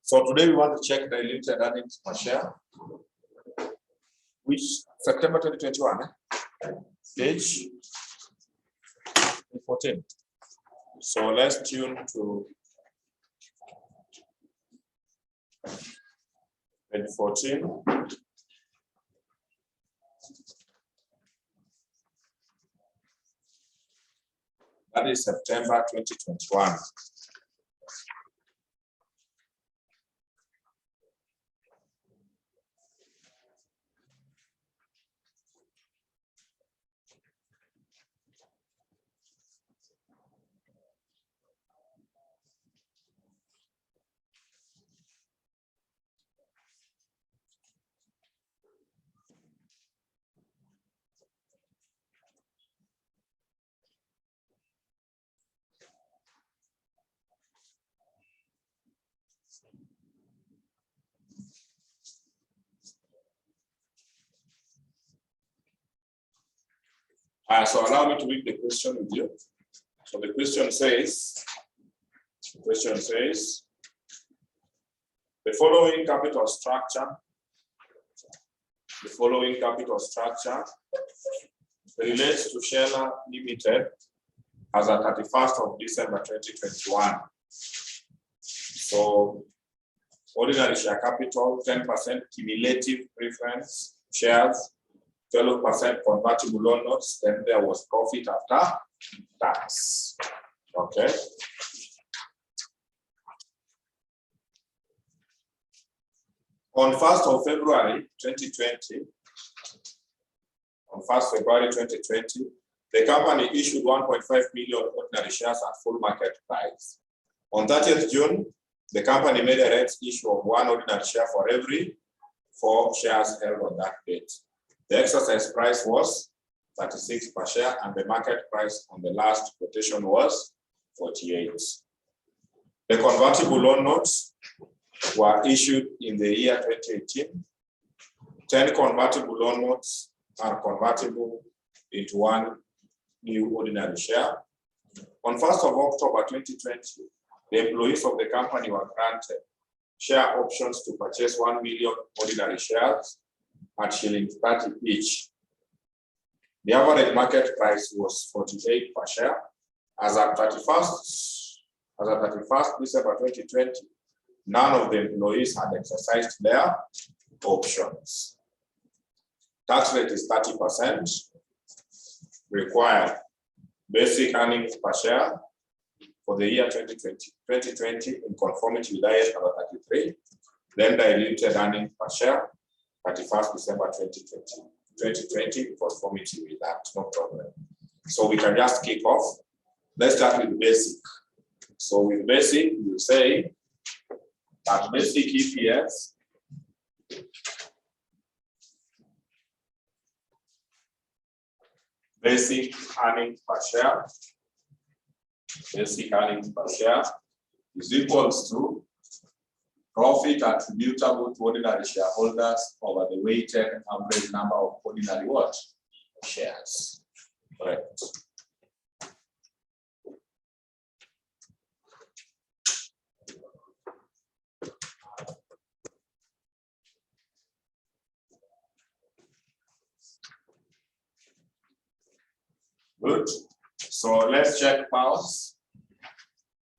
So today we want to check the diluted earnings per share, which September 2021, page 14. So let's tune to page 14. That is September 2021. So allow me to read the question with you. So the question says, the following capital structure relates to Shell Limited as at 31st of December 2021. So ordinary share capital, 10% cumulative preference shares, 12% convertible loan notes, then there was profit after tax. Okay. On 1st of February 2020, the company issued 1.5 million ordinary shares at full market price. On 30th June, the company made a rights issue of 1 ordinary share for every 4 shares held on that date. The exercise price was 36 per share, and the market price on the last quotation was 48. The convertible loan notes were issued in the year 2018. 10 convertible loan notes are convertible into 1 new ordinary share. On 1st of October 2020, the employees of the company were granted share options to purchase 1 million ordinary shares at shillings 30 each. The average market price was 48 per share. As at 31st December 2020, none of the employees had exercised their options. Tax rate is 30%. Required basic earnings per share for the year 2020 in conformity with IAS number 33. Then diluted earnings per share 31st December 2020 in conformity with that, no problem. So we can just kick off. Let's start with basic. So with basic, you say that basic EPS basic earnings per share is equals to profit attributable to ordinary shareholders over the weighted average number of ordinary what? Shares. Correct. Good. So let's check powers.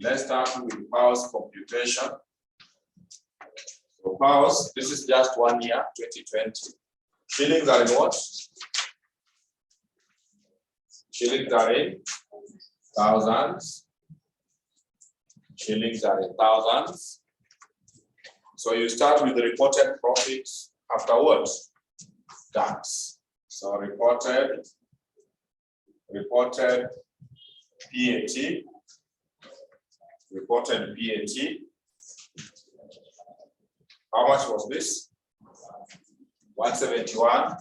Let's start with powers computation. So powers, this is just 1 year, 2020. Shillings are in what? Shillings are in thousands. Shillings are in thousands. So you start with the reported profits afterwards. Tax. So reported PAT. How much was this? 171,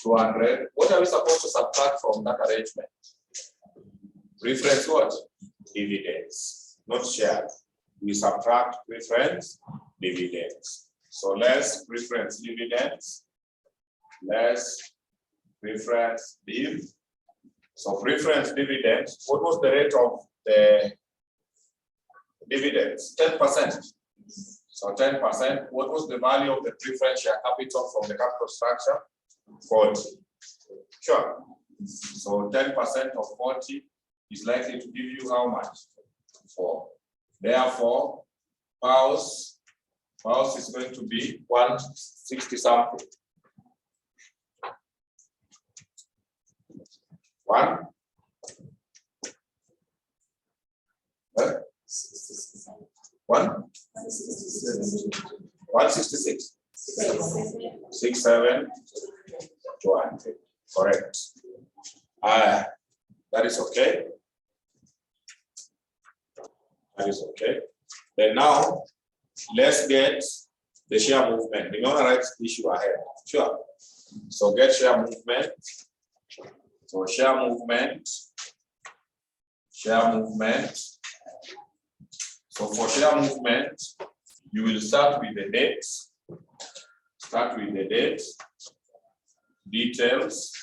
200. What are we supposed to subtract from that arrangement? Reference what? Dividends, not share. We subtract reference dividends. So less reference dividends, less reference div. So preference dividends, what was the rate of the dividends? 10%. So 10%, what was the value of the preference share capital from the capital structure? 40. Sure. So 10% of 40 is likely to give you how much? 4. Therefore, Paus is going to be 160 something. 1. 166. 67. 20. Correct. That is okay. That is okay. Then now, let's get the share movement. We're going to write the issue ahead. Sure. So get share movement. So share movement. Share movement. So for share movement, you will start with the date. Start with the date. Details.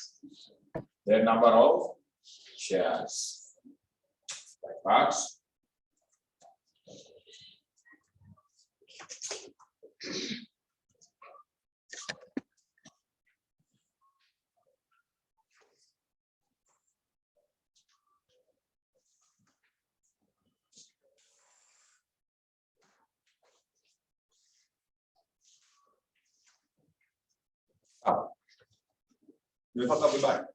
The number of shares. Like that. Nimepata vibaya.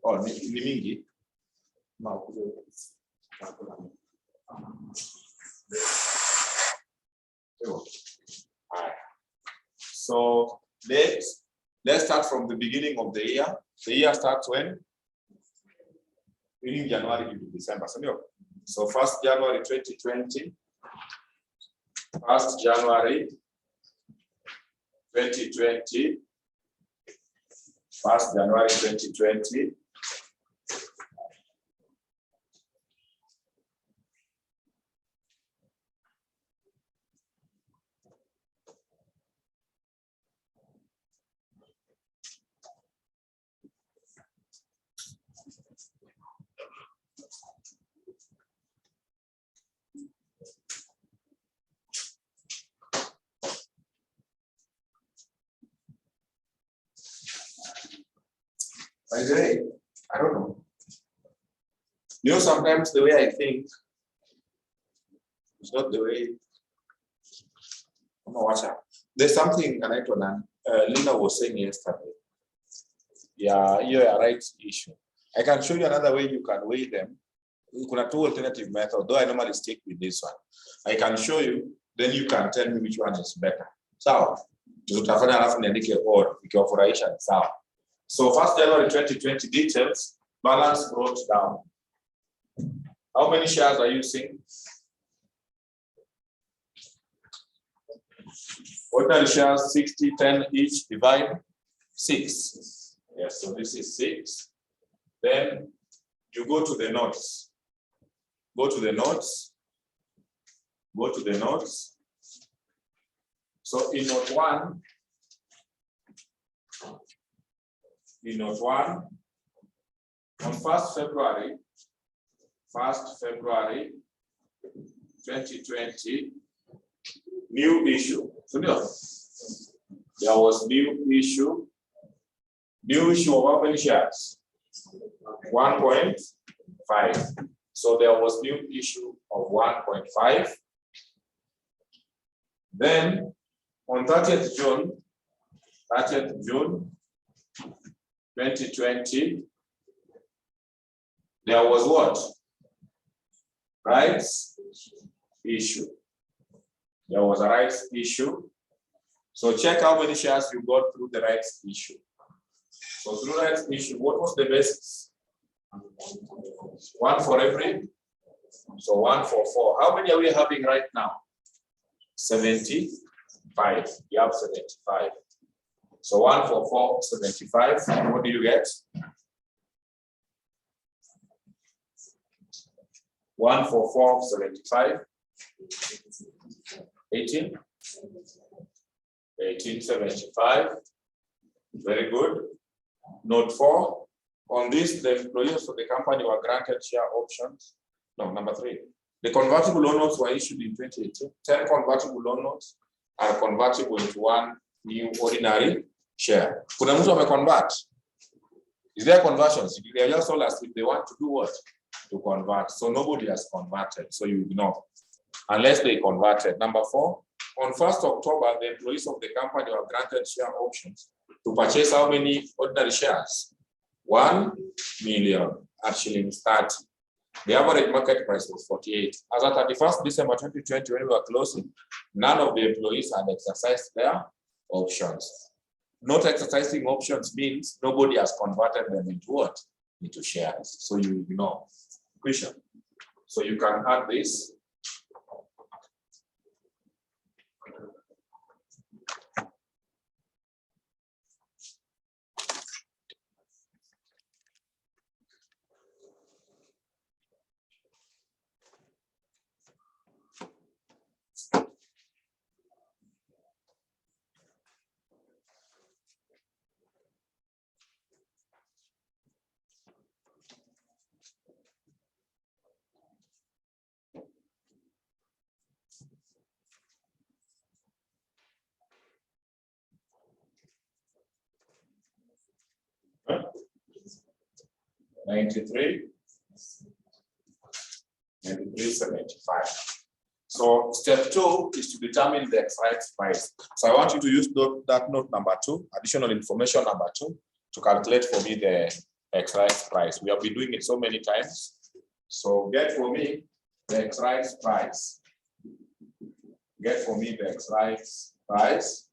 Oh, ni mingi. So let's start from the beginning of the year. The year starts when? In January to December. So 1st January 2020. 1st January 2020. 1st January 2020. By the way, I don't know. You know, sometimes the way I think is not the way. There's something Lina was saying yesterday. Yeah, you're a right issue. I can show you another way you can weigh them. You can have 2 alternative methods, though I normally stick with this one. I can show you, then you can tell me which one is better. So, so 1st January 2020 details, balance brought down. How many shares are you seeing? Ordinary shares 60, 10 each, divide 6. Yes, so this is 6. Then you go to the notes. Go to the notes. Go to the notes. So in note 1, on 1st February 2020, new issue. So there was new issue. New issue of how many shares? 1.5. So there was new issue of 1.5. Then on 30th June 2020, there was what? Rights issue. There was a rights issue. So check how many shares you got through the rights issue. So through rights issue, what was the basis? 1 for every. So 1 for 4. How many are we having right now? 75. You have 75. So 1 for 4, 75. What do you get? 1 for 4, 75. 18. 1875. Very good. Note 4. On this, the employees of the company were granted share options. No, number 3. The convertible loan notes were issued in 2018. 10 convertible loan notes are convertible into one new ordinary share. Kuna mtu ameconvert? Is there conversions? They are just told us if they want to do what? To convert. So nobody has converted. So you ignore. Unless they converted. Number 4, on 1st October, the employees of the company were granted share options to purchase how many ordinary shares? 1 million at shillings 30. The average market price was 48. As at 31st December 2020, when we were closing, none of the employees had exercised their options. Not exercising options means nobody has converted them into what? Into shares. So you ignore. Question. So you can add this. $93, $73.75. So step 2 is to determine the exercise price. So I want you to use that note number 2, additional information number 2, to calculate for me the exercise price. We have been doing it so many times. So get for me the exercise price. Get for me the exercise price.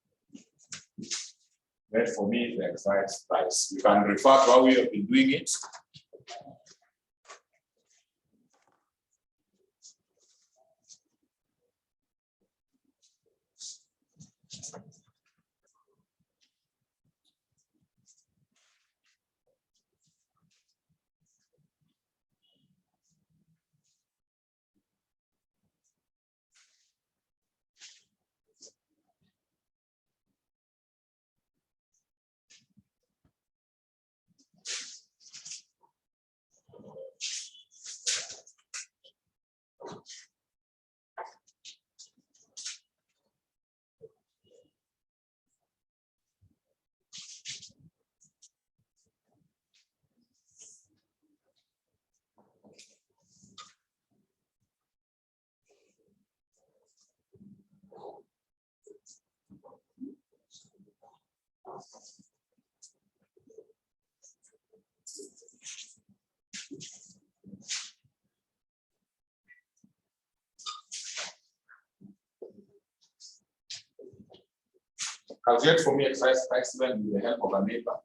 Get for me the exercise price. You can refer to how we have been doing it. Calculate for me exercise price even with the help of a neighbor.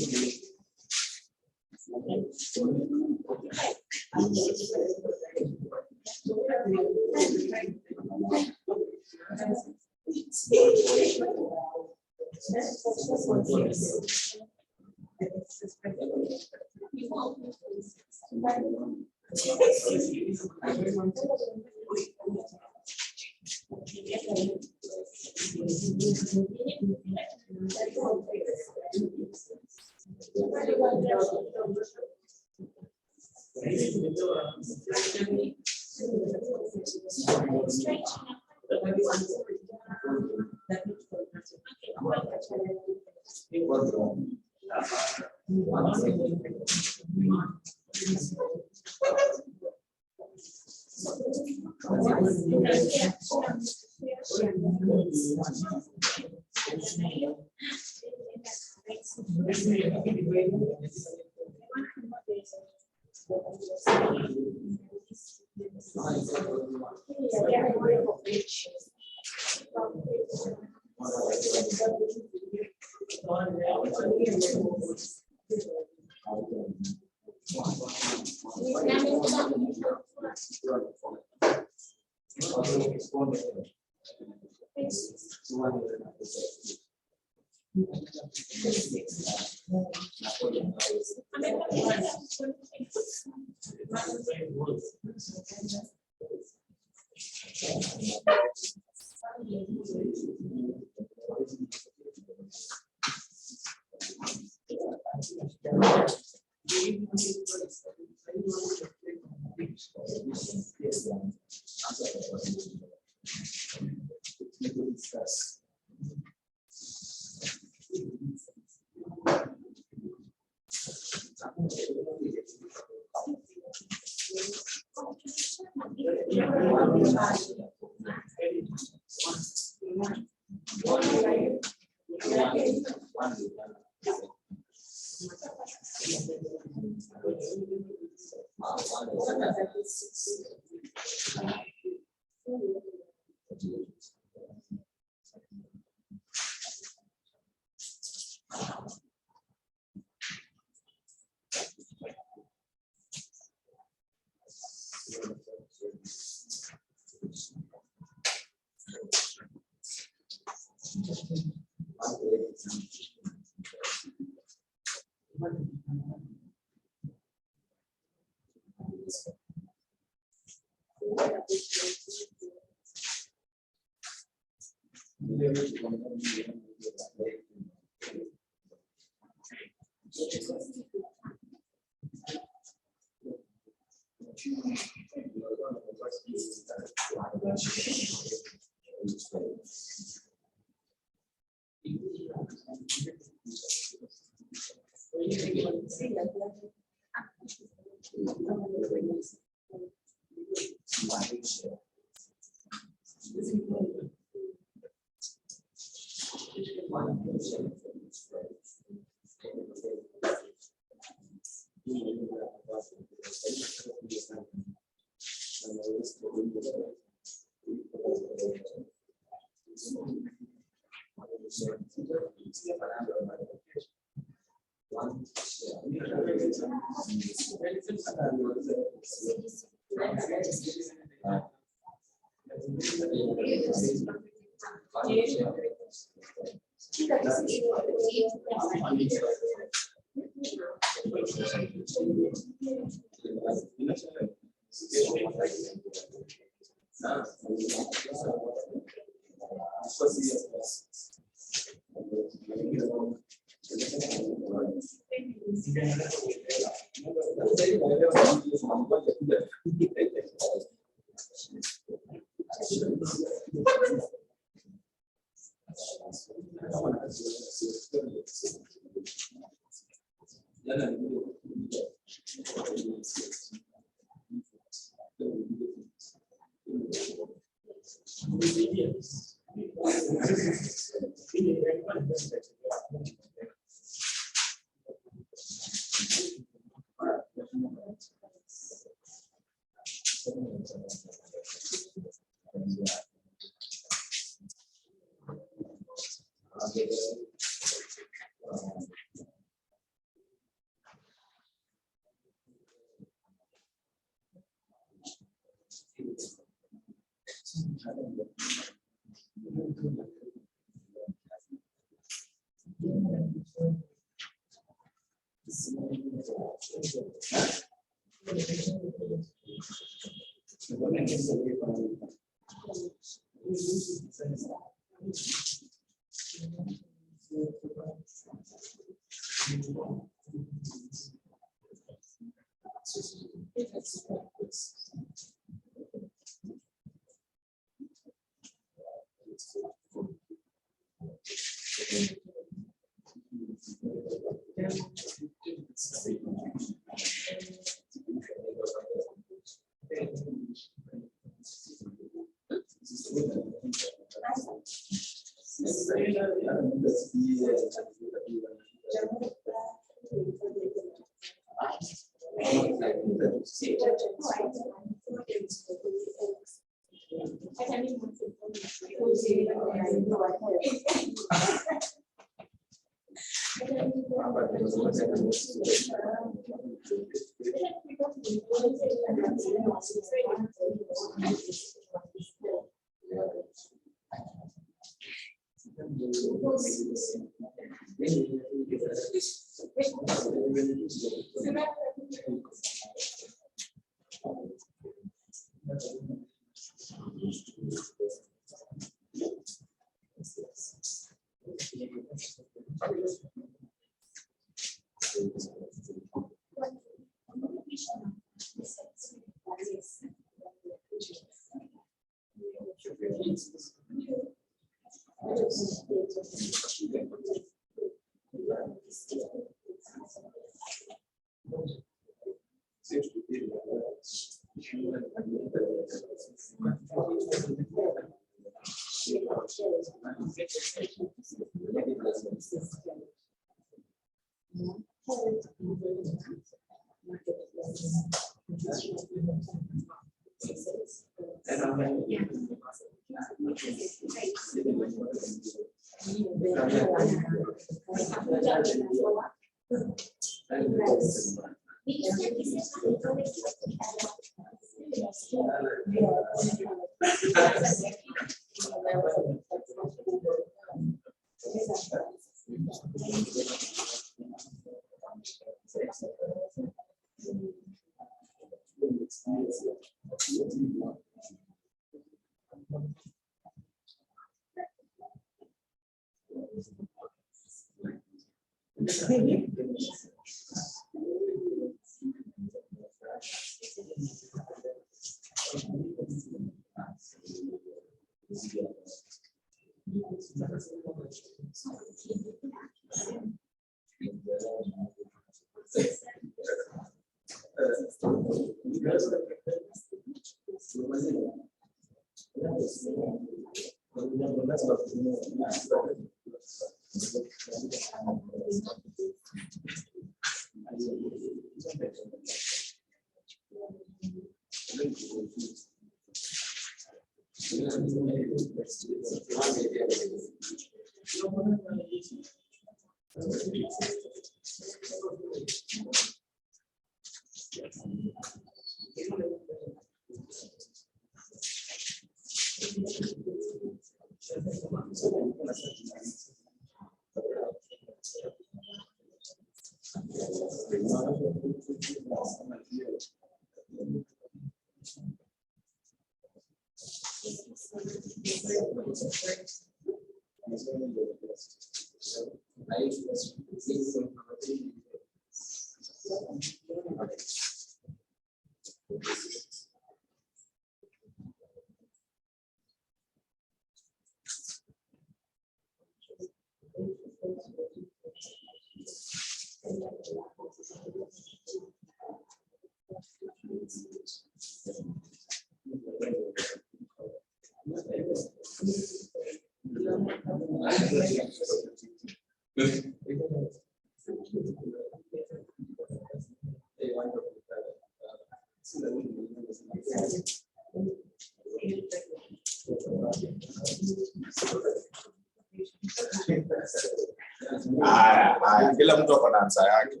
Kila mtu ako na answer yake.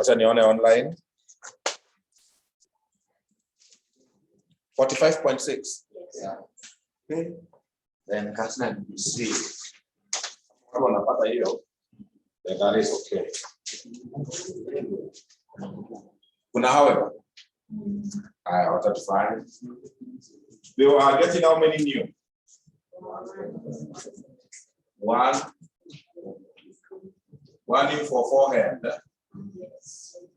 Acha nione online. 45.6. Yeah. Okay. Then Kasna C. Kama unapata hiyo, then that is okay. Kuna however. What are fine. We are getting how many new? One new for 4 head.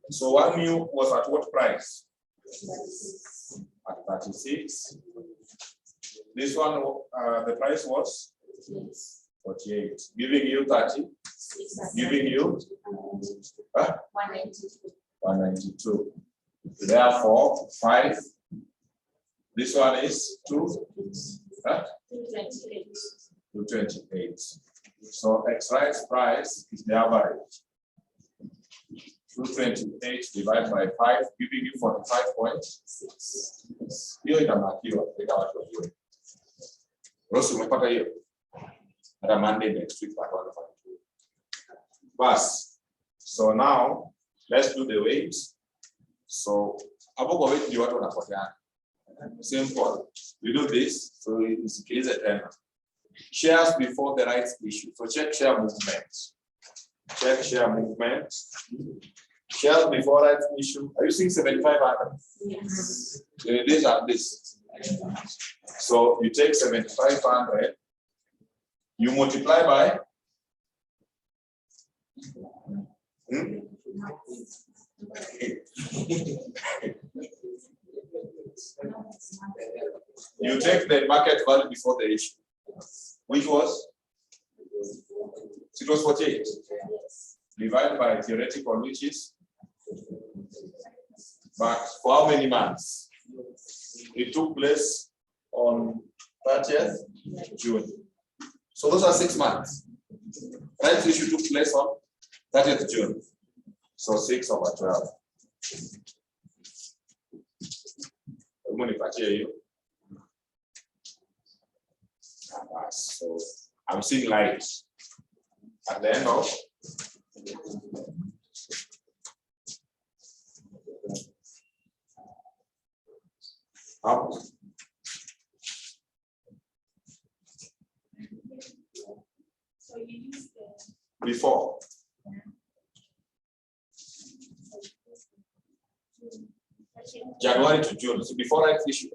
So one new was at what price? At 36. This one, the price was 48. Giving you 30. Giving you 192. Therefore, 5. This one is 228. So X rice price is the average. 228 divided by 5, giving you 45.6. Hiyo inamakiwa kwa watu wajue. Rosi umepata hiyo? Hata Monday next week watu wanafanya. Bas. So now let's do the weight. So hapo kwa weight ndio watu wanapoteana. Simple. We do this so isikilize tena. Shares before the rights issue. So check share movement. Check share movement. Shares before rights issue. Are you seeing 7,500? Yes. These are this. So you take 7,500. You multiply by. You take the market value before the issue, which was? It was 48. Divided by theoretical, which is? But for how many months? It took place on 30th June. So those are 6 months. Right issue took place on 30th June. So 6 over 12. So I'm seeing light at the end of up. So you use the Before. January to June. So before right issue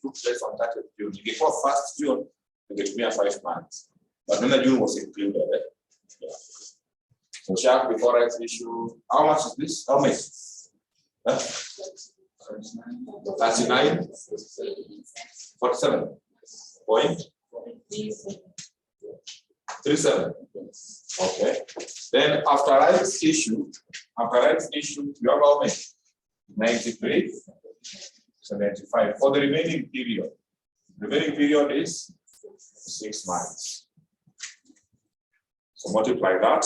took place on 30th June. Before 1st June, you get me a 5 months. But when the June was included, yeah. So share before right issue. How much is this? How many? 39, 47 point 37. Okay. Then after rights issue, you have how many? 93, 75 for the remaining period. The remaining period is 6 months. So multiply that.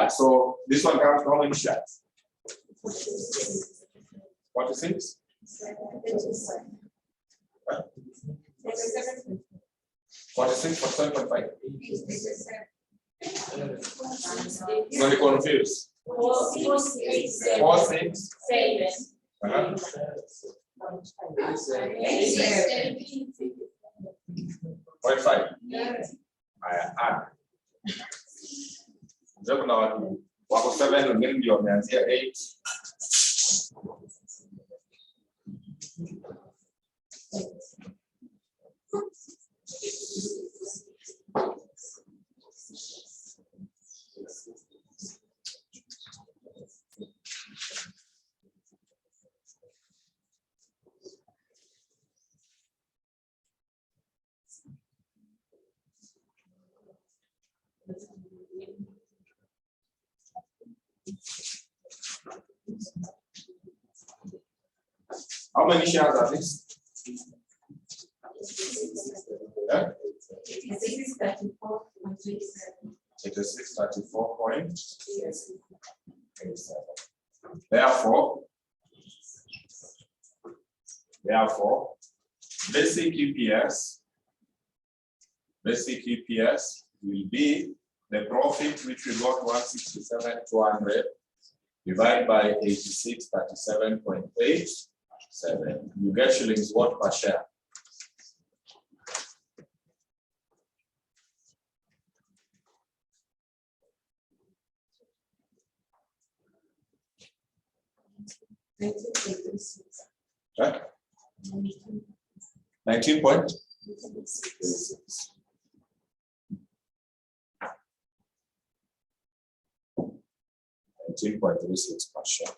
So this one comes to how many shares? 46? 46, 47.5. Very confused. 4, 6. 7. Uh-huh. 0.5. Ndio kuna watu wako 7 wengine ndio wameanzia 8. How many shares are this? Yeah? 86.34.87. Therefore, basic EPS will be the profit which we got 167,200 divided by 86.37.87. You get shillings what per share? Right? 19 point? 19.36 per share.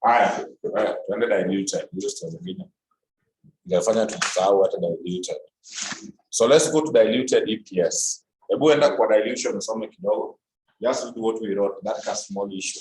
Haya, tuende diluted. Nitafanya tusahau hata diluted. So let's go to diluted EPS. Hebu enda kwa dilution usome kidogo. Just do what we wrote. That's a small issue.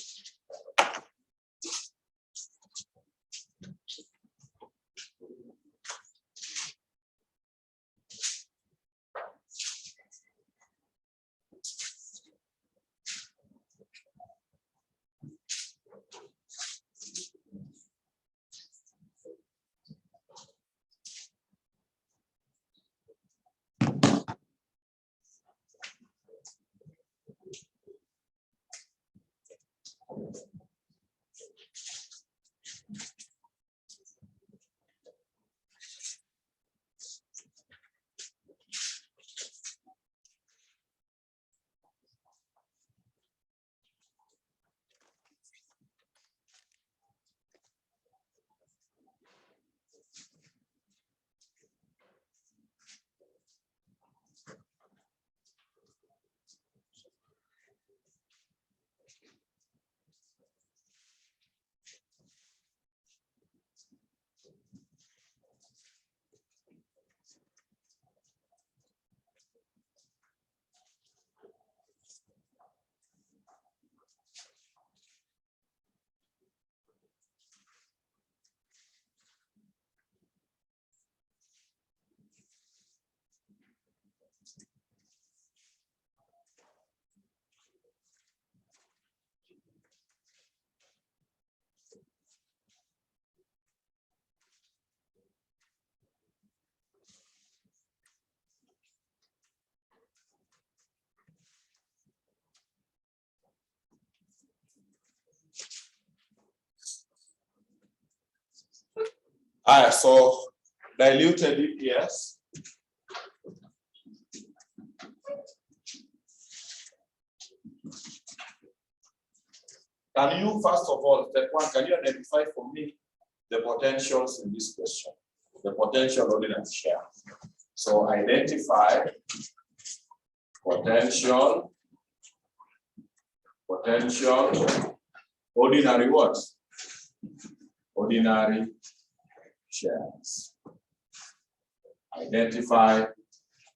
So diluted EPS. Can you, first of all, step one, can you identify for me the potentials in this question? The potential ordinary share. So identify potential ordinary what? ordinary shares. Identify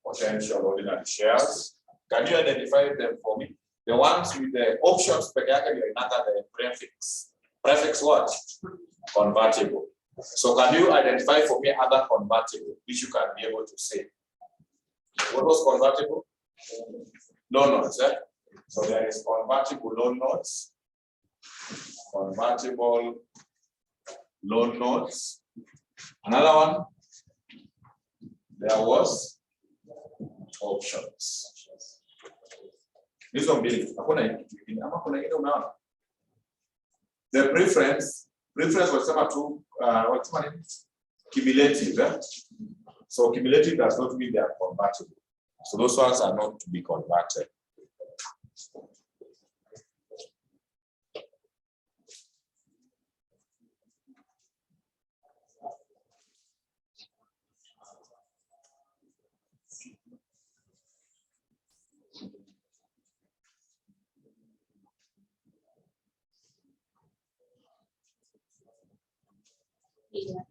potential ordinary shares. Can you identify them for me? The ones with the options per the prefix. Prefix what? Convertible. So can you identify for me other convertible, which you can be able to say? What was convertible? Loan notes, eh? So there is convertible loan notes. Convertible loan notes. Another one. There was options. Hizo mbili. The preference wasema tu wasema nini? Cumulative. Eh? So cumulative does not mean they are convertible. So those ones are not to be converted. Yeah.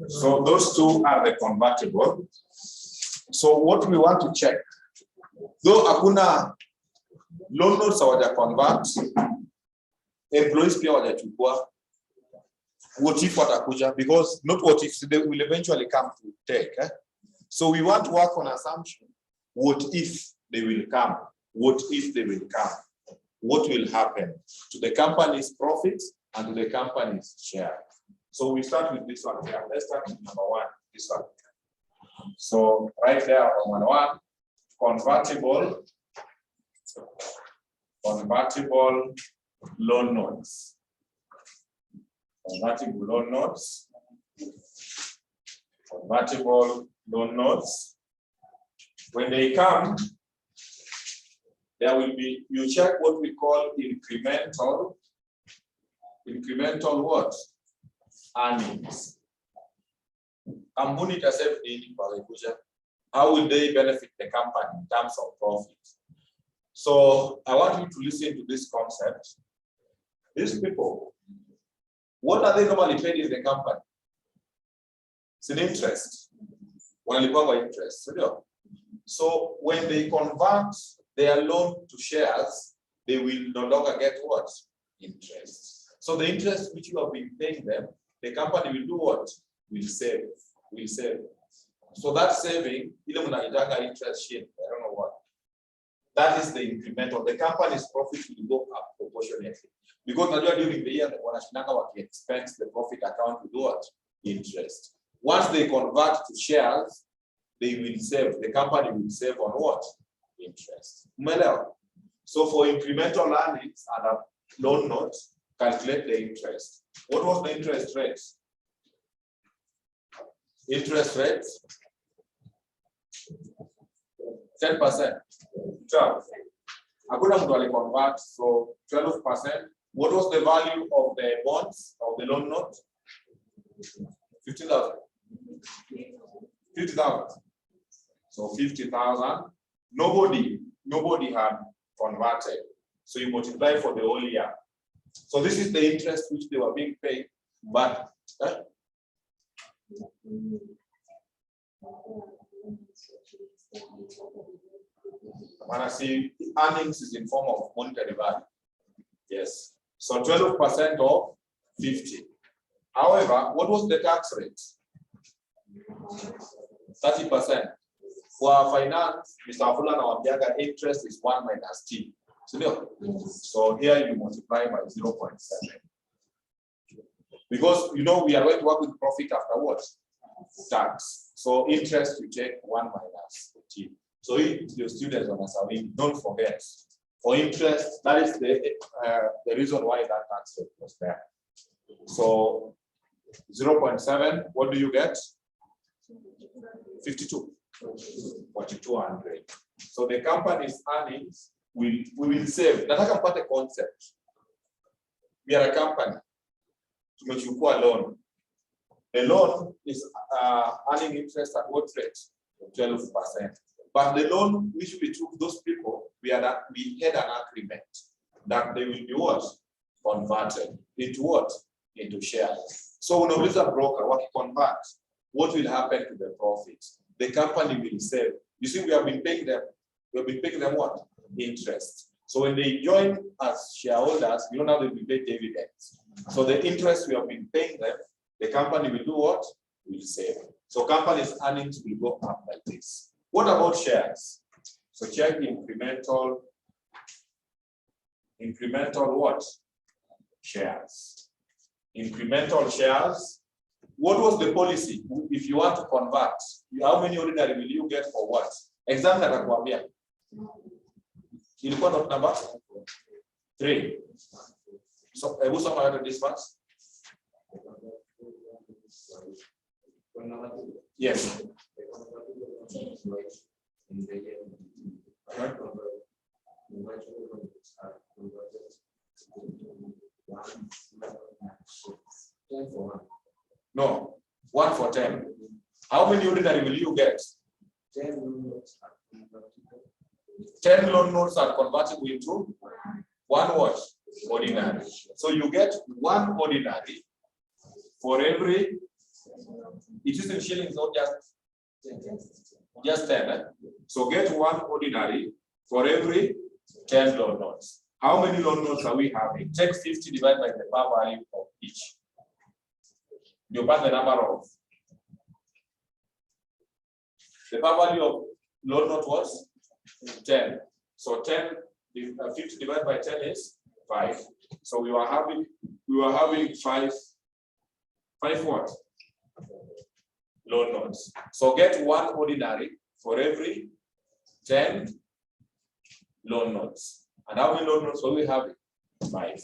So those two are the convertible. So what we want to check, though akuna loan notes hawaja convert, employees pia hawajachukua, what if watakuja? Because not what if, they will eventually come to take. So we want to work on assumption. What if they will come? What if they will come? What will happen to the company's profits and to the company's share? So we start with this one here. Let's start with number one, this one. So right there on one, convertible loan notes. Convertible loan notes. Convertible loan notes. When they come, there will be, you check what we call incremental what? Earnings. Kampuni itasave nini kwa kuja? How will they benefit the company in terms of profit? So I want you to listen to this concept. These people, what are they normally paid in the company? It's an interest. Wanalipwa interest. So when they convert their loan to shares, they will no longer get what? Interest. So the interest which you have been paying them, the company will do what? Will save. Will save. So that saving, ile mnaitaka interest share, I don't know what. That is the incremental. The company's profit will go up proportionately. Because during the year, wanashindanga waki expense the profit account to do what? Interest. Once they convert to shares, they will save. The company will save on what? Interest. So for incremental earnings and a loan note, calculate the interest. What was the interest rate? Interest rate 10%. 12. Hakuna mtu aliconvert, so 12%. What was the value of the bonds of the loan note? 50,000. 50,000. So 50,000. Nobody had converted. So you multiply for the whole year. So this is the interest which they were being paid, but when I see earnings is in form of monetary value. Yes. So 12% of 50. However, what was the tax rate? 30%. For finance, Mr. Afula Nawambiaga, interest is 1 minus T. So here you multiply by 0.7. Because you know we are going to work with profit after what? Tax. So interest you take 1 minus T. So if your students on Asawi, don't forget. For interest, that is the reason why that tax rate was there. So 0.7, what do you get? 52. 4,200. So the company's earnings we will save. Nataka mpate concept. We are a company. Tumechukua loan. The loan is earning interest at what rate? 12%. But the loan which we took those people, we had an agreement that they will be what? Converted into what? Into shares. So when there is a broker, what he converts, what will happen to the profits? The company will save. You see, we have been paying them what? Interest. So when they join as shareholders, you know now they will pay dividends. So the interest we have been paying them, the company will do what? Will save. So company's earnings will go up like this. What about shares? So check incremental what? Shares. Incremental shares. What was the policy? If you want to convert, how many ordinary will you get for what? Example atakwambia. Ilikuwa not number 3. So hebu soma yote this first. Yes. No, 1 for 10. How many ordinary will you get? 10 loan notes are convertible. 10 loan notes are convertible into one what? Ordinary. So you get one ordinary for every, it is in shillings, not just 10. So get one ordinary for every 10 loan notes. How many loan notes are we having? Take 50 divided by the par value of each. You pass the number of the par value of loan note was 10. So 50 divided by 10 is 5. So we were having five what? Loan notes. So get one ordinary for every 10 loan notes. And how many loan notes will we have? 5.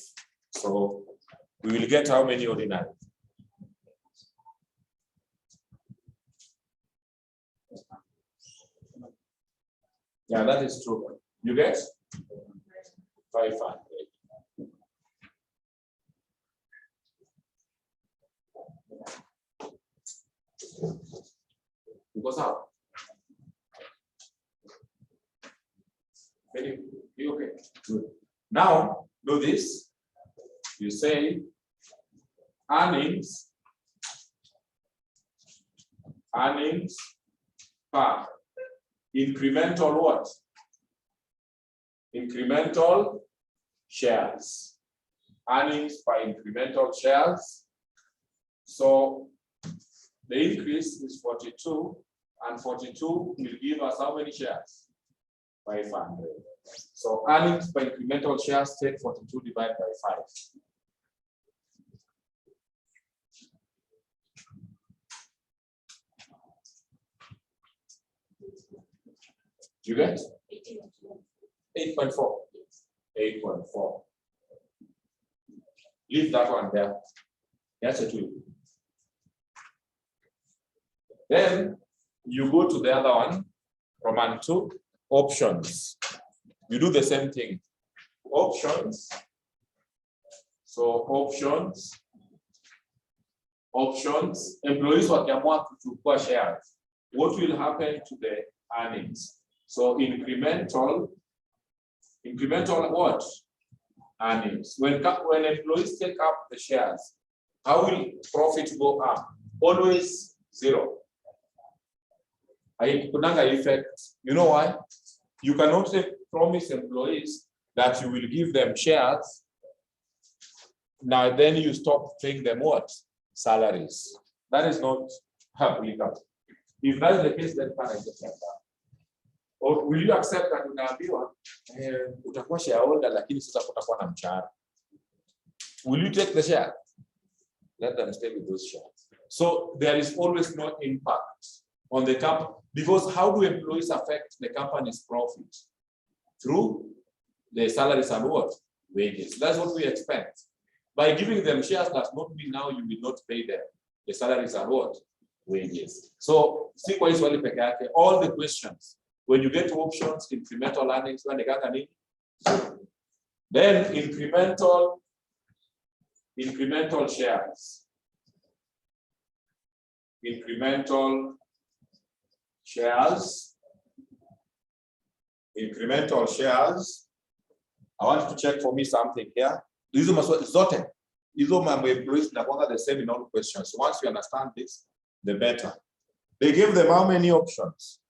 So we will get how many ordinary? Yeah, that is true. You get 500. Because how? Very okay. Good. Now do this. You say earnings per incremental what? Incremental shares. Earnings per incremental shares. So the increase is 42, and 42 will give us how many shares? 500. So earnings per incremental shares, take 42 divided by 5. You get 8.4. 8.4. Leave that one there. That's a 2. Then you go to the other one, Roman 2, options. You do the same thing. Options. So options. Employees wakiamua kuchukua shares. What will happen to the earnings? So incremental what? Earnings. When employees take up the shares, how will profit go up? Always 0. Kunanga effect. You know why? You cannot promise employees that you will give them shares. Now then you stop paying them what? Salaries. That is not applicable. If that is the case, then can I get that? Or will you accept that unaambiwa utakuwa shareholder lakini sasa kutakuwa na mshahara? Will you take the share? Let them stay with those shares. So there is always no impact on the company, because how do employees affect the company's profit? Through the salaries and what? Wages. That's what we expect. By giving them shares does not mean now you will not pay them the salaries and what? Wages. So see kwa hizo wali peke yake, all the questions when you get to options, incremental earnings, then incremental shares. Incremental shares. I want you to check for me something here. Hizo maswali zote, hizo mambo employees na the same in all questions. Once you understand this, the better. They give them how many options?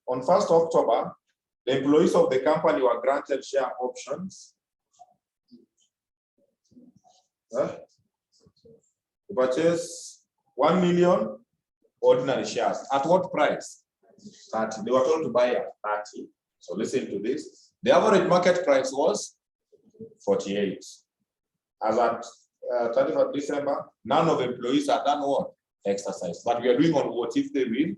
On 1st October, the employees of the company were granted share options. To purchase 1 million ordinary shares. At what price? 30. They were told to buy at 30. So listen to this. The average market price was 48. As at 31st December, none of the employees are done what? Exercise. But we are doing on what if they will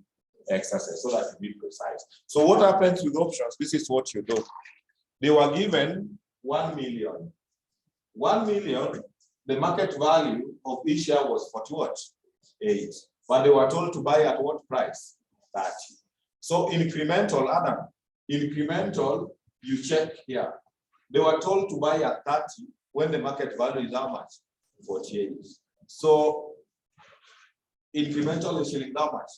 exercise, so that we be precise. So what happens with options? This is what you do. They were given 1 million. 1 million, the market value of each share was 48. But they were told to buy at what price? 30. So incremental, Adam, incremental, you check here. They were told to buy at 30 when the market value is how much? 48. So incremental is showing how much?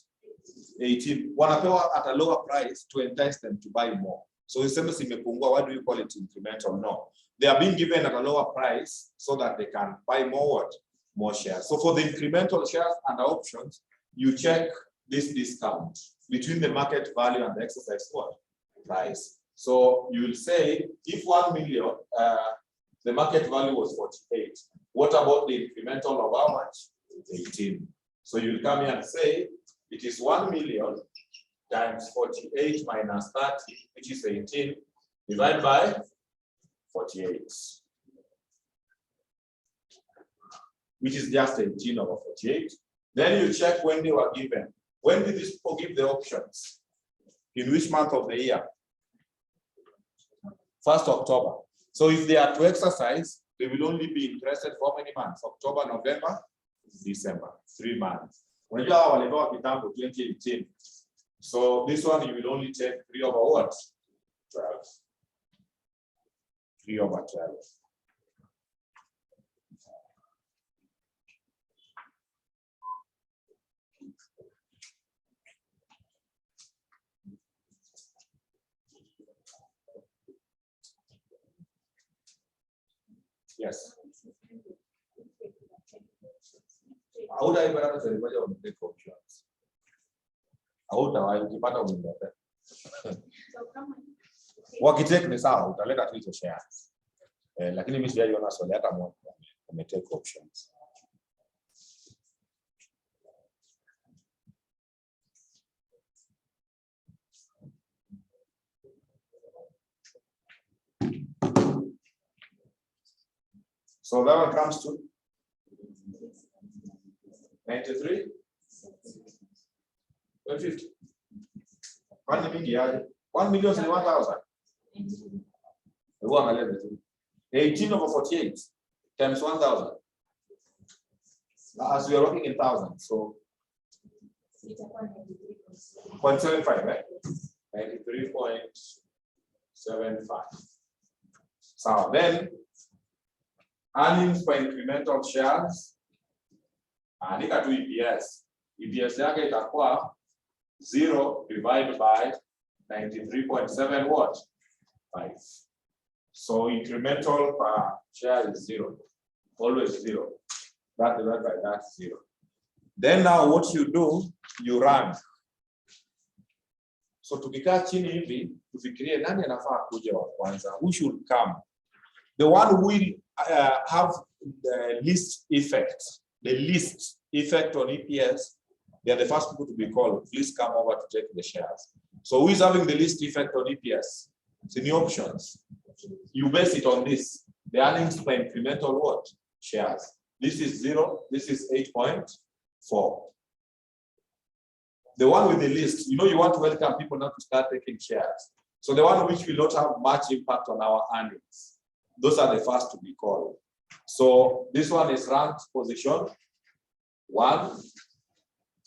18. Wanapewa at a lower price to entice them to buy more. So why do you call it incremental? No. They are being given at a lower price so that they can buy more what? More shares. So for the incremental shares and the options, you check this discount between the market value and the exercise what? Price. So you will say if 1 million, the market value was 48. What about the incremental of how much? 18. So you will come here and say it is 1 million times 48 minus 30, which is 18, divided by 48, which is just 18 over 48. Then you check when they were given. When did these people give the options? In which month of the year? 1st October. So if they are to exercise, they will only be interested for how many months? October, November, December, 3 months. When you are about 2018. So this one you will only take 3 over what? 12. 3 over 12. Yes. How do I balance the budget on the options? How do I keep out of the wakitake ni sawa, utaleta tu hizo shares. Lakini mimi sijaiona swali hata moja umetake options. So that one comes to 93, 150. 1 million, 1 million is 1,000. 18 over 48 times 1,000. As we are working in thousands, so 0.75, right? 93.75. So then earnings per incremental shares. Andika tu EPS. EPS yake itakuwa 0 divided by 93.7 what? 5. So incremental per share is 0. Always 0. That divided by that 0. Then now what you do, you rank. So tukikaa chini hivi, tufikirie nani anafaa kuja wa kwanza. Who should come? The one who will have the least effect. The least effect on EPS, they are the first people to be called. Please come over to take the shares. So who is having the least effect on EPS? It's in the options. You base it on this. The earnings per incremental what? Shares. This is 0. This is 8.4. The one with the least, you know, you want to welcome people not to start taking shares. So the one which will not have much impact on our earnings. Those are the first to be called. So this one is ranked position 1.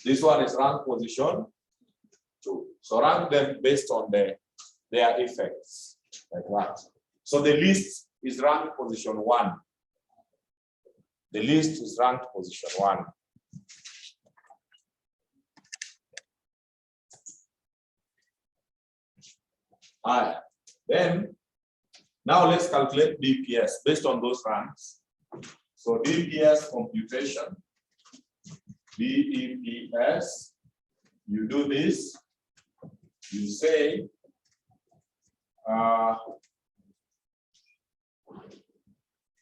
This one is ranked position 2. So rank them based on their effects, like that. So the list is ranked position 1. The list is ranked position 1. Then now let's calculate DPS based on those ranks. So DPS computation, DEPS, you do this, you say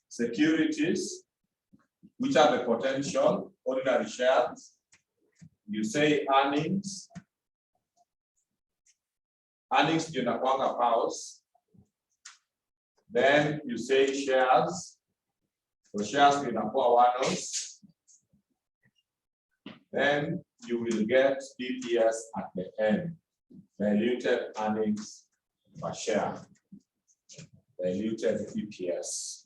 securities, which are the potential ordinary shares, you say earnings ndio inakuanga powers. Then you say shares. So shares ndio inakuwa one-offs. Then you will get DPS at the end. Diluted earnings per share. Diluted EPS.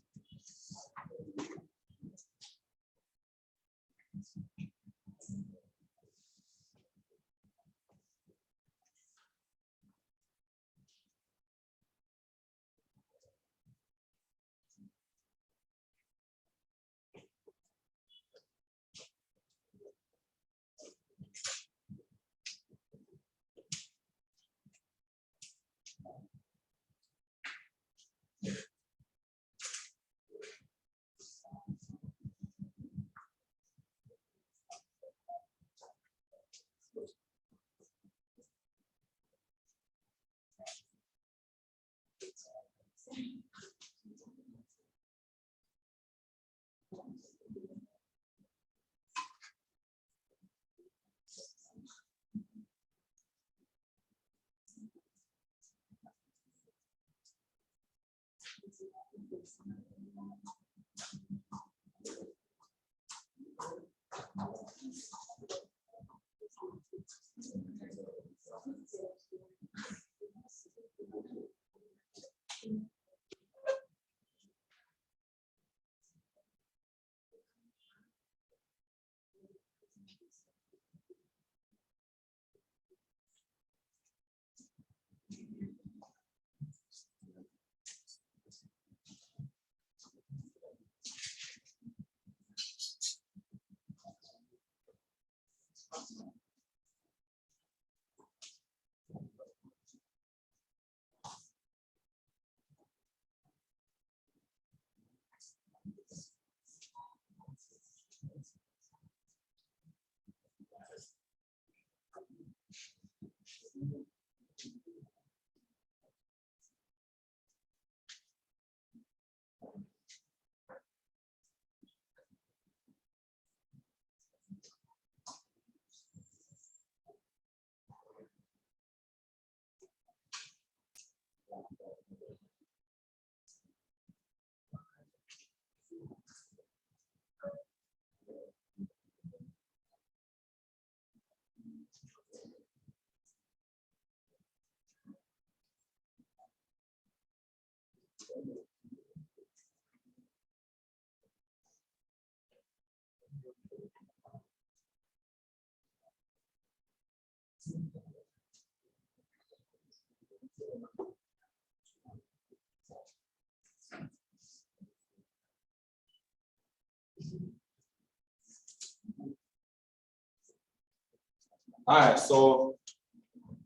All right, so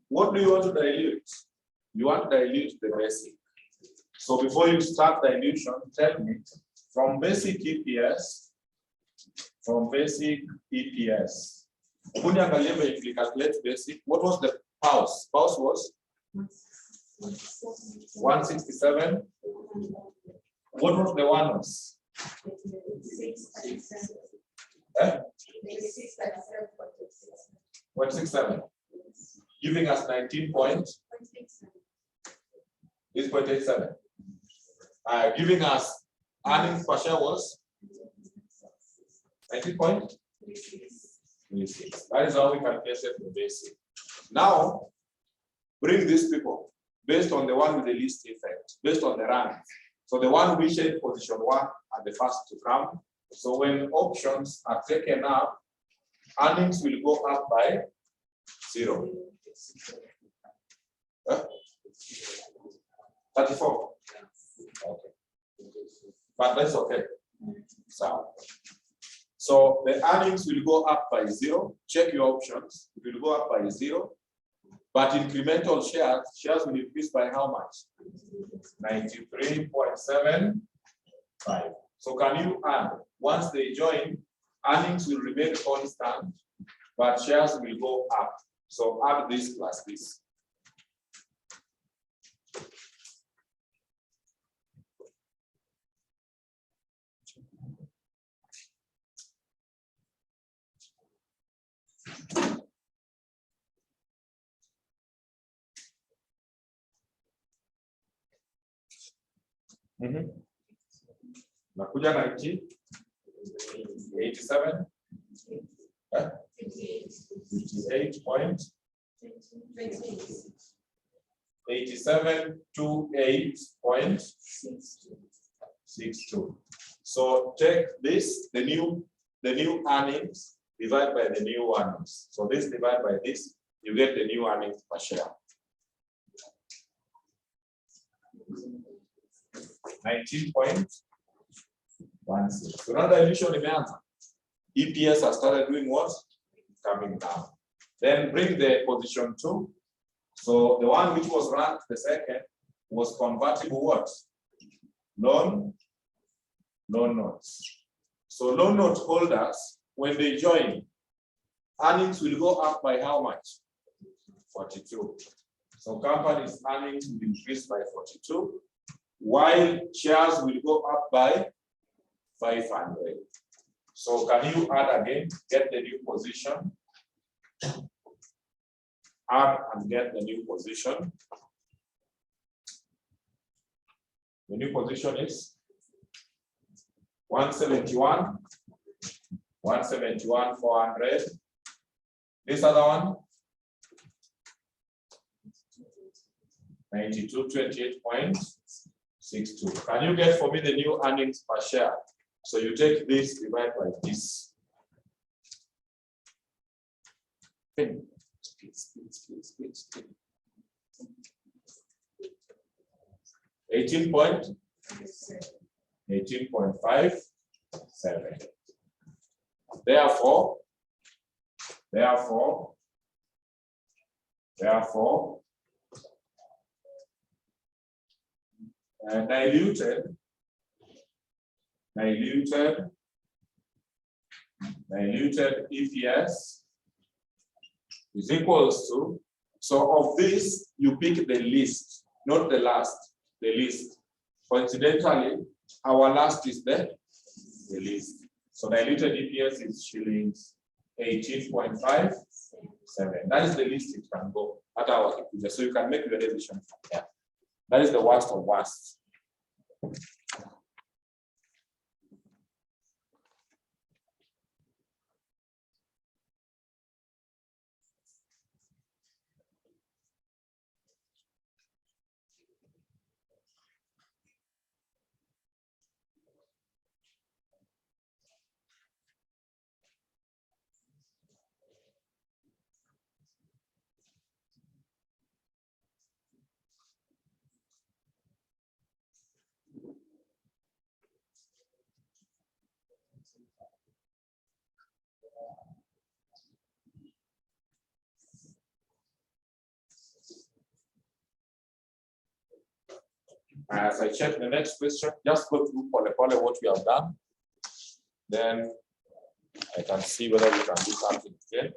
what do you want to dilute? You want to dilute the basic. So before you start dilution, tell me from basic EPS, when you calculate basic, what was the pulse? Pulse was 167. What was the one? 167, giving us 19 points. Is 0.87. Giving us earnings per share was 19.36. That is how we calculated the basic. Now, bring these people based on the one with the least effect, based on the rank. So the one which had position 1 at the first to come. So when options are taken up, earnings will go up by 0. 34. Okay. But that's okay. So the earnings will go up by 0. Check your options. It will go up by 0. But incremental shares will increase by how much? 93.75. So can you add? Once they join, earnings will remain constant, but shares will go up. So add this plus this. Nakuja 90, 87, 58 point, 8728.62. So take this, the new earnings, divide by the new earnings. So this divide by this, you get the new earnings per share. 19.16. So now dilution imeanza. EPS has started doing what? Coming down. Then bring the position 2. So the one which was ranked the second was convertible what? Loan notes. So loan note holders, when they join, earnings will go up by how much? 42. So companies' earnings will increase by 42, while shares will go up by 500. So can you add again, get the new position? Add and get the new position. The new position is 171, 400. This other one, 9228.62. Can you get for me the new earnings per share? So you take this, divide by this. Speed. 18.57. Therefore, Therefore, diluted EPS is equals to, so of this, you pick the least, not the last, the least. Coincidentally, our last is the least. So diluted EPS is shillings 18.57. That is the least it can go at our computer. So you can make your decision from there. That is the worst of worst. As I check the next question, just go through what we have done. Then I can see whether we can do something again.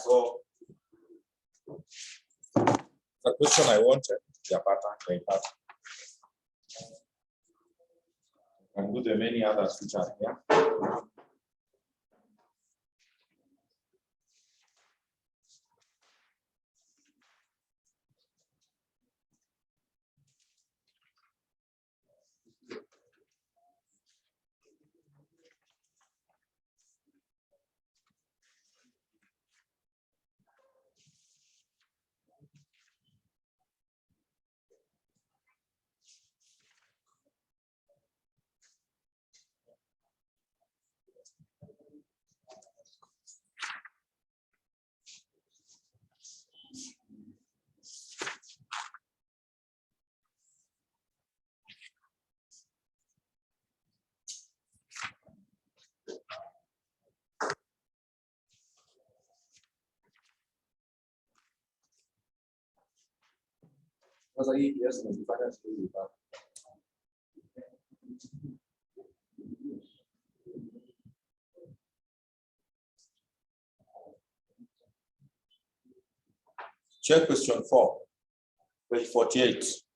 So the question I wanted, and do the many others which are here. Sasa hii kiasi tunazifanya siku hizi hapa. Check question 4, page 48.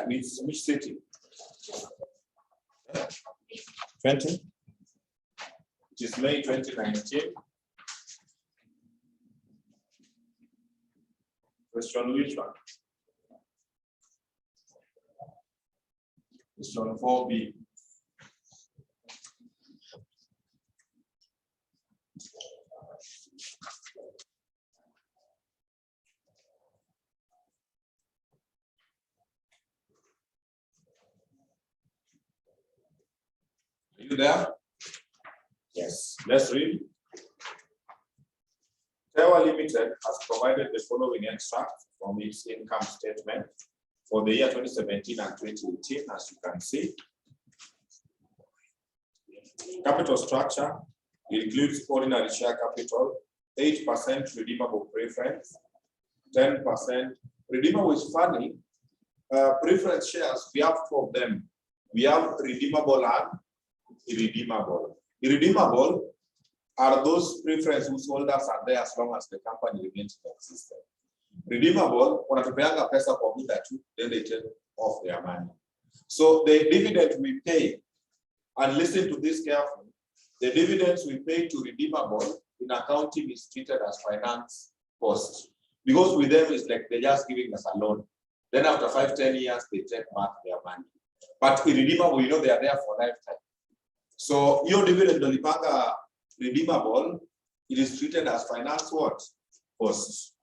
Which city? 20? It is May 2019. Question which one? Question 4B. You there? Yes. Let's read. Tower Limited has provided the following extract from its income statement for the year 2017 and 2018, as you can see. Capital structure includes ordinary share capital, 8% redeemable preference, 10% redeemable is funny. Preference shares, we have two of them. We have redeemable and irredeemable. Irredeemable are those preference whose holders are there as long as the company remains in existence. Redeemable, wanatupeanga pesa kwa muda tu, then they take off their money. So the dividend we pay, and listen to this carefully, the dividends we pay to redeemable in accounting is treated as finance cost. Because with them, it's like they're just giving us a loan. Then after 5-10 years, they take back their money. But irredeemable, you know, they are there for lifetime. So your dividend dolipanga redeemable, it is treated as finance what? Cost.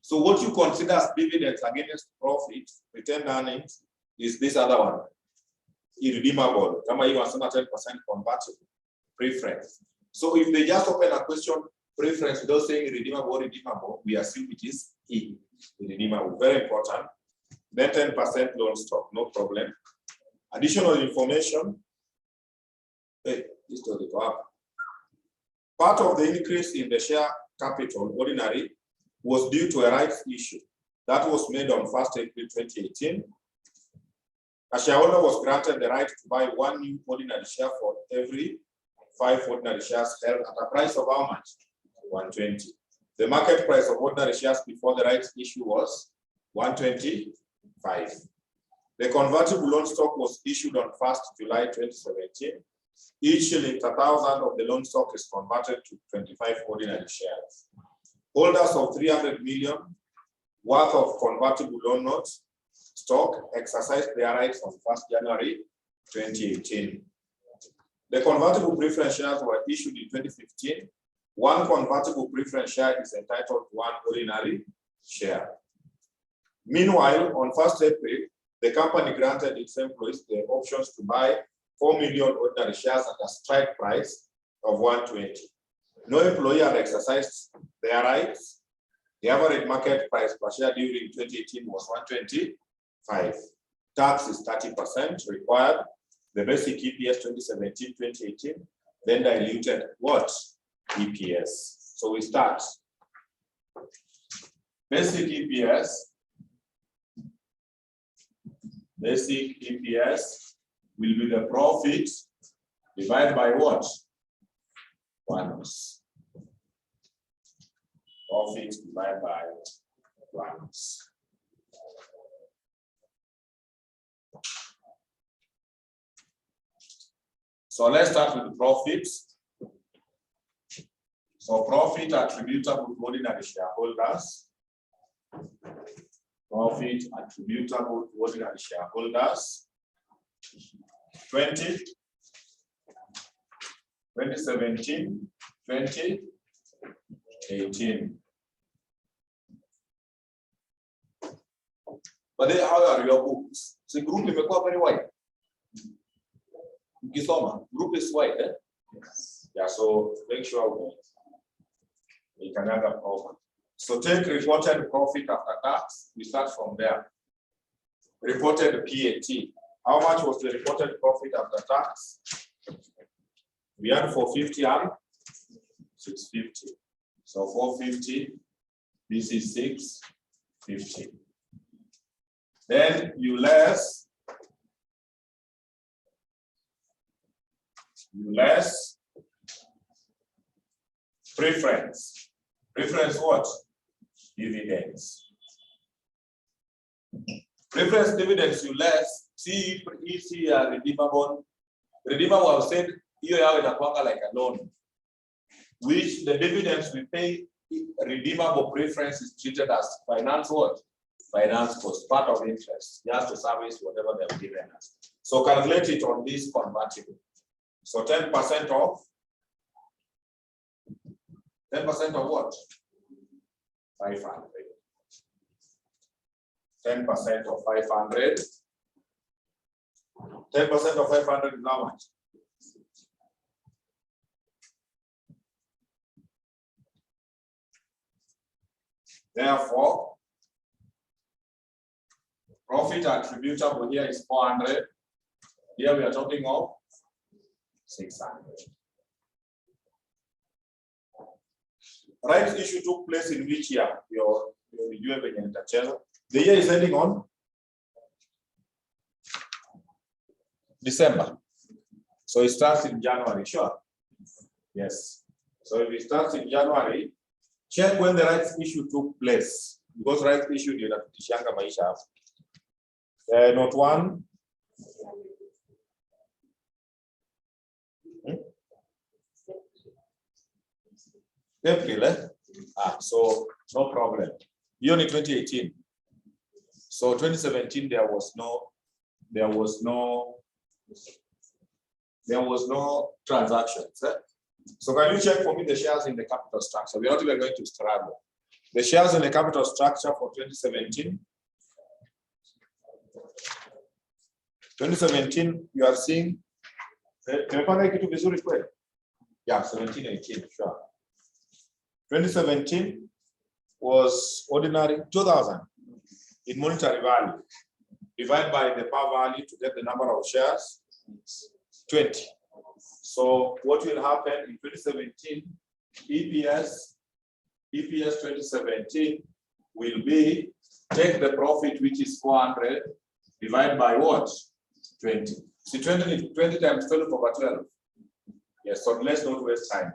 So what you consider as dividends against profit, retained earnings, is this other one. Irredeemable. Kama you are 10% convertible preference. So if they just open a question preference without saying irredeemable, redeemable, we assume it is irredeemable. Very important. Then 10% loan stock, no problem. Additional information. Hey, this does it up. Part of the increase in the share capital, ordinary, was due to a rights issue that was made on 1st April 2018. A shareholder was granted the right to buy one new ordinary share for every 5 ordinary shares held at a price of how much? 120. The market price of ordinary shares before the rights issue was 125. The convertible loan stock was issued on 1st July 2017. Each shilling per thousand of the loan stock is converted to 25 ordinary shares. Holders of 300 million worth of convertible loan notes stock exercised their rights on 1st January 2018. The convertible preference shares were issued in 2015. One convertible preference share is entitled to one ordinary share. Meanwhile, on 1st April, the company granted its employees the options to buy 4 million ordinary shares at a strike price of 120. No employee had exercised their rights. The average market price per share during 2018 was 125. Tax is 30% required. The basic EPS 2017-2018, then diluted what? EPS. So we start. Basic EPS. Basic EPS will be the profit divided by what? Ones. Profit divided by ones. So let's start with the profits. So profit attributable to ordinary shareholders. Profit attributable to ordinary shareholders. 2017, 2018. But then how are your books? So group imekuwa very wide. Group is wide, eh? Yes. Yeah, so make sure we can have a problem. So take reported profit after tax. We start from there. Reported PAT. How much was the reported profit after tax? We had 450 and 650. So 450, this is 650. Then you less preference. Preference what? Dividends. Preference dividends you less. See redeemable. Redeemable I've said here inakuanga like a loan, which the dividends we pay redeemable preference is treated as finance what? Finance cost, part of interest, just to service whatever they've given us. So calculate it on this convertible. So 10% of 10% of what? 500. 10% of 500. 10% of 500 is how much? Therefore, profit attributable here is 400. Here we are talking of 600. Rights issue took place in which year? The year is ending on December. So it starts in January, sure. Yes. So if it starts in January, check when the rights issue took place. Because rights issue did not shanga maisha. Note 1. April, eh? So no problem. Only 2018. So 2017 there was no transactions. Eh? So can you check for me the shares in the capital structure? We're not even going to struggle. The shares in the capital structure for 2017. 2017, you are seeing. Yeah, 17, 18, sure. 2017 was ordinary 2,000 in monetary value. Divide by the par value to get the number of shares, 20. So what will happen in 2017, EPS 2017 will be, take the profit, which is 400, divide by what? 20. See, 20 times 12 over 12. Yes, so let's not waste time.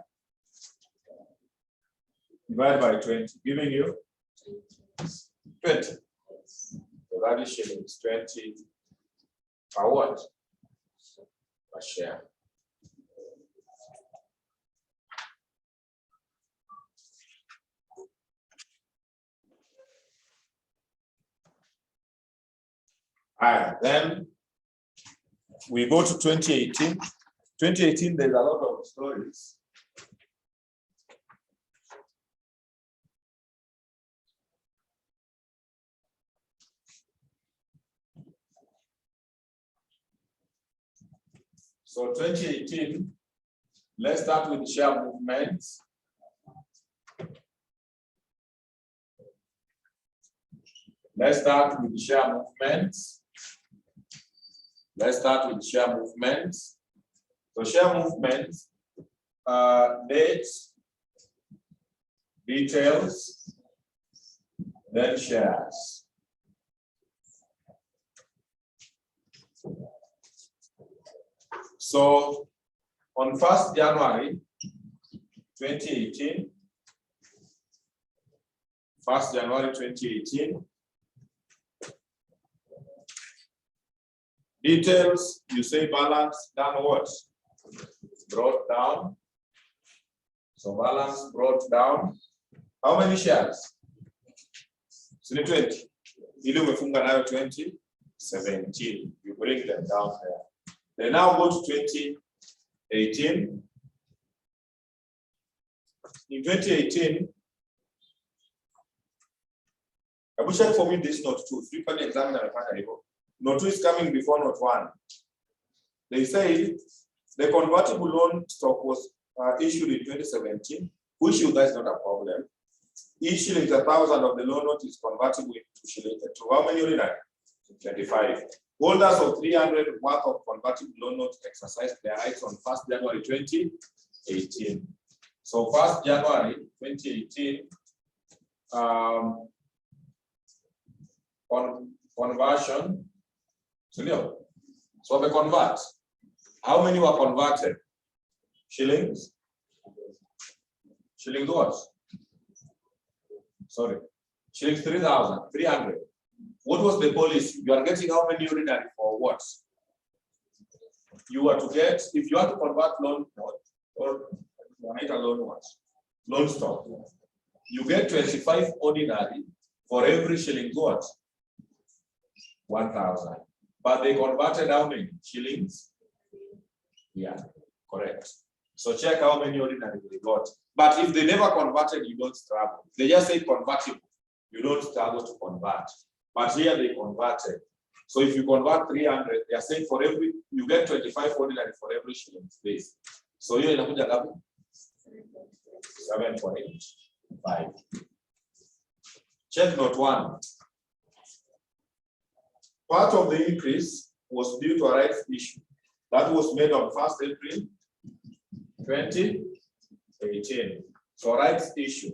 Divide by 20, giving you 20. So that is shillings 20 per what? Per share. And then we go to 2018. 2018, there's a lot of stories. So 2018, let's start with share movements. Let's start with share movements. So share movements, dates, details, then shares. So on 1st January 2018, 1st January 2018, details, you say balance, done what? Brought down. So balance brought down. How many shares? 20. 2017. You bring them down there. They now go to 2018. In 2018, I will check for me this note 2. You can examine the note 2 is coming before note 1. They say the convertible loan stock was issued in 2017. Issue, that's not a problem. Each shilling 1,000 of the loan note is convertible into shilling. To how many ordinary? 25. Holders of 300 worth of convertible loan notes exercised their rights on 1st January 2018. So 1st January 2018, conversion. So the convert. How many were converted? Shillings? Shillings what? Sorry. Shillings 3,300. What was the policy? You are getting how many ordinary for what? You are to get, if you want to convert loan note or a loan what? Loan stock. You get 25 ordinary for every shilling what? 1,000. But they converted how many? Shillings? Yeah, correct. So check how many ordinary they got. But if they never converted, you don't struggle. They just say convertible. You don't struggle to convert. But here they converted. So if you convert 300, they are saying for every, you get 25 ordinary for every shilling space. So here in Abuja, 7.5. Check note 1. Part of the increase was due to a rights issue that was made on 1st April 2018. So rights issue.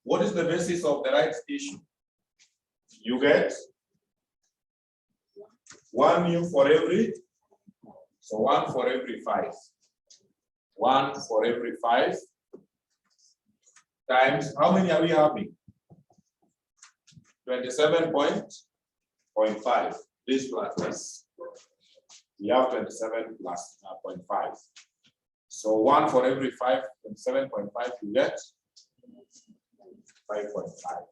What is the basis of the rights issue? You get 1 new for every, so 1 for every 5. 1 for every 5 times, how many are we having? 27.5. This plus this. We have 27 plus 0.5. So 1 for every 5, 27.5, you get 5.5.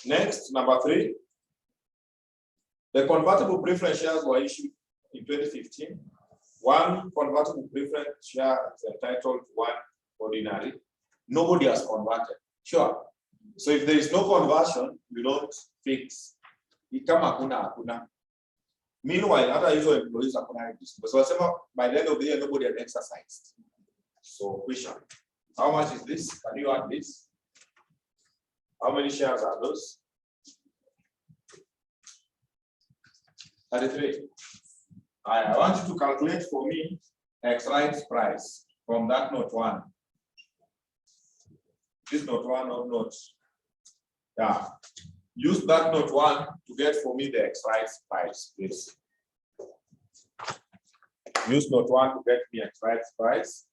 Next, number 3. The convertible preference shares were issued in 2015. 1 convertible preference share is entitled to 1 ordinary. Nobody has converted. Sure. So if there is no conversion, you don't fix. Meanwhile, other usual employees are connected. So by the end of the year, nobody had exercised. So question. How much is this? Can you add this? How many shares are those? 33. I want you to calculate for me X rights price from that note 1. This note 1 or note. Yeah. Use that note 1 to get for me the X rights price, please. Use note 1 to get me X rights price.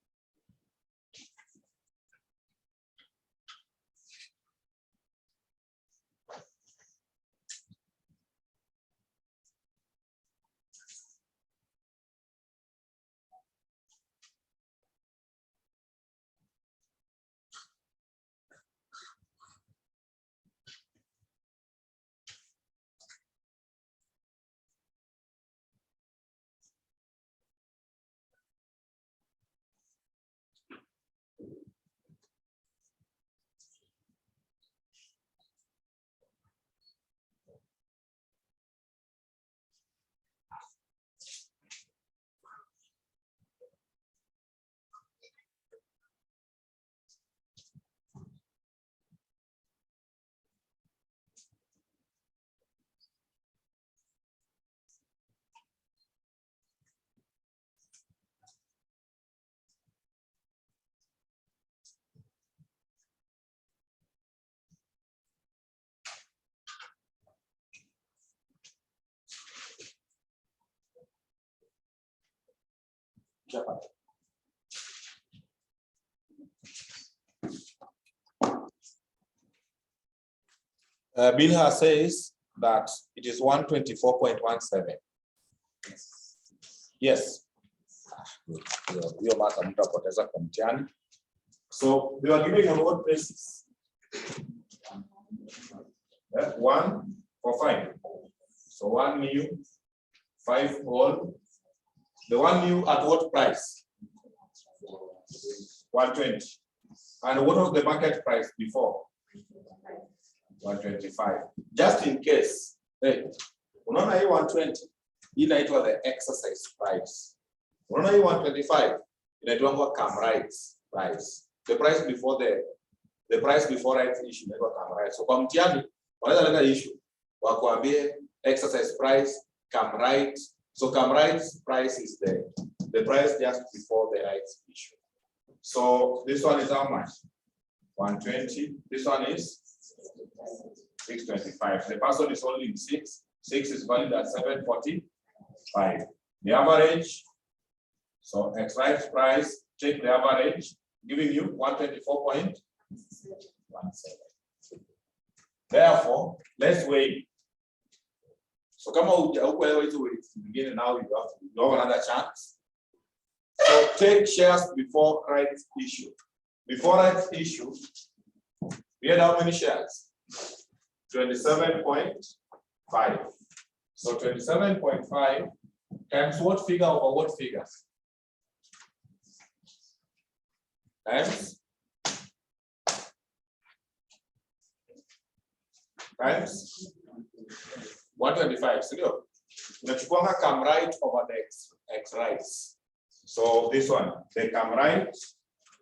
Bilha says that it is 124.17. Yes. So we are giving a word basis. 1 for 5. So 1 new, 5 all. The 1 new at what price? 120. And what was the market price before? 125. Just in case. Hey, unaona hii 120 inaitwa the exercise price. Unaona hii 125 inaitwa come rights price. The price before rights issue inaitwa come rights. So kwa mtihani wanaweza leta issue wakuambie exercise price, come rights. So come rights price is the price just before the rights issue. So this one is how much? 120. This one is 625. The person is only in 6. 6 is valued at 745. The average. So X rights price, check the average, giving you 124.17. Therefore, let's weigh. So come out, begin now you have another chance. So take shares before rights issue. Before rights issue, we had how many shares? 27.5. So 27.5 times what figure over what figure? Times 125. So unachukua come right over the X rights. So this one, they come right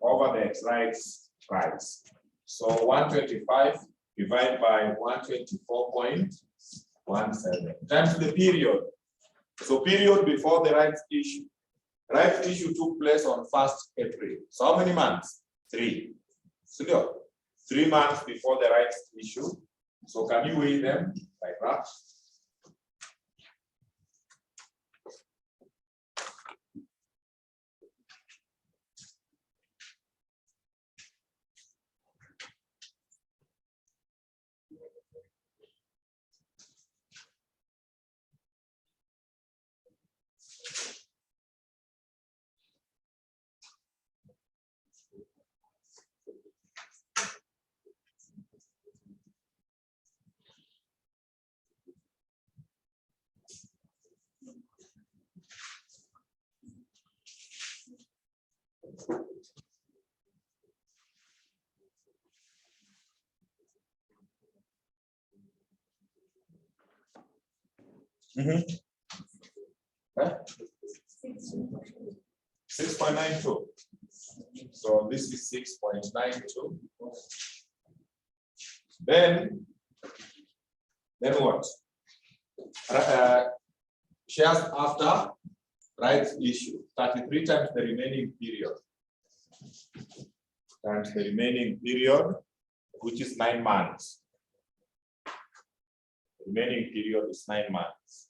over the X rights price. So 125 divided by 124.17 times the period. So period before the rights issue. Rights issue took place on 1st April. So how many months? 3. So 3 months before the rights issue. So can you weigh them like that? Huh? 6.92. So this is 6.92. Then what? Shares after rights issue, 33 times the remaining period. Times the remaining period, which is 9 months. The remaining period is 9 months.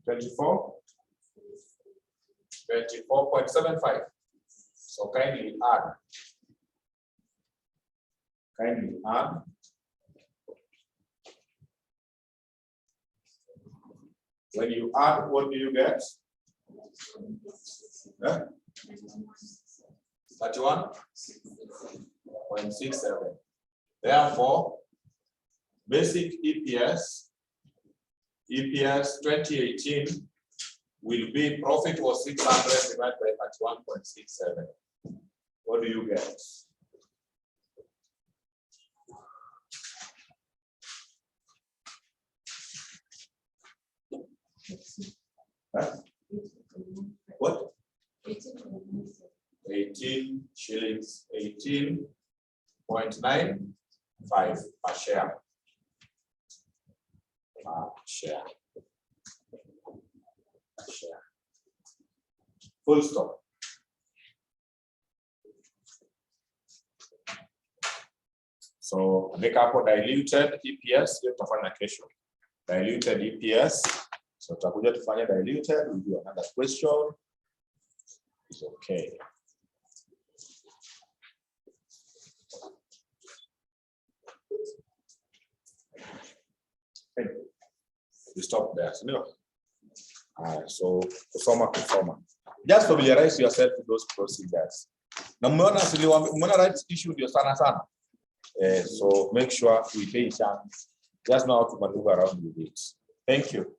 $24.75. So kindly add. When you add, what do you get? 31.67. Therefore, basic EPS 2018 will be profit was 600 divided by 31.67. What do you get? Huh? What? 18 shillings, 18.95 per share. Share. Full stop. So make up for diluted EPS, tutafanya kesho. Diluted EPS. So tutakuja tufanye diluted, we'll do another question. It's okay. Okay. We stop there. So kusoma. Just familiarize yourself with those procedures. Na mmeona rights issue ndio sana. So make sure we pay chance. Just know how to maneuver around with it. Thank you.